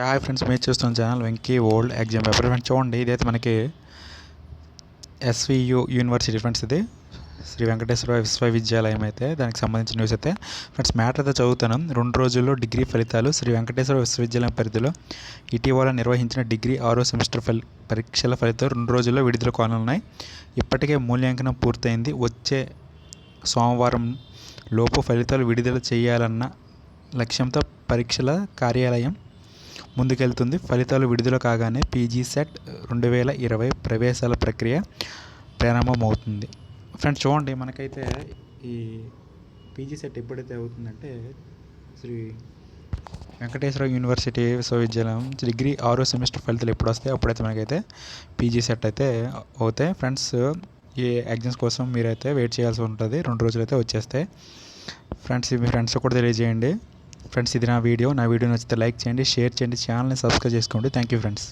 Hi friends, మీరు చూస్తున్న channel Venky old exam paper. Friends చూడండి, ఇదైతే మనకి ఎస్వియు యూనివర్సిటీ ఫ్రెండ్స్. ఇది శ్రీ వెంకటేశ్వర విశ్వవిద్యాలయం అయితే దానికి సంబంధించిన న్యూస్ అయితే ఫ్రెండ్స్ మ్యాటర్ అయితే చదువుతాను. 2 రోజుల్లో డిగ్రీ ఫలితాలు. శ్రీ వెంకటేశ్వర విశ్వవిద్యాలయం పరిధిలో ఇటీవల నిర్వహించిన డిగ్రీ 6వ సెమిస్టర్ పరీక్షల ఫలితాలు 2 రోజుల్లో విడుదల కానున్నాయి. ఇప్పటికే మూల్యాంకనం పూర్తయింది. వచ్చే సోమవారం లోపు ఫలితాలు విడుదల చేయాలన్న లక్ష్యంతో పరీక్షల కార్యాలయం ముందుకెళ్తుంది. ఫలితాలు విడుదల కాగానే పీజీ సెట్ 2020 ప్రవేశాల ప్రక్రియ ప్రారంభమవుతుంది. ఫ్రెండ్స్ చూడండి, మనకైతే ఈ పీజీ సెట్ ఎప్పుడైతే అవుతుందంటే శ్రీ వెంకటేశ్వర యూనివర్సిటీ విశ్వవిద్యాలయం డిగ్రీ 6వ సెమిస్టర్ ఫలితాలు ఎప్పుడు వస్తాయి అప్పుడైతే మనకైతే పీజీ సెట్ అయితే అవుతాయి. ఫ్రెండ్స్ ఈ ఎగ్జామ్స్ కోసం మీరైతే వెయిట్ చేయాల్సి ఉంటుంది. 2 రోజులు అయితే వచ్చేస్తాయి. ఫ్రెండ్స్ మీ ఫ్రెండ్స్ కూడా తెలియజేయండి. ఫ్రెండ్స్ ఇది నా వీడియో నచ్చితే లైక్ చేయండి, షేర్ చేయండి, ఛానల్ని సబ్స్క్రైబ్ చేసుకోండి. Thank you friends.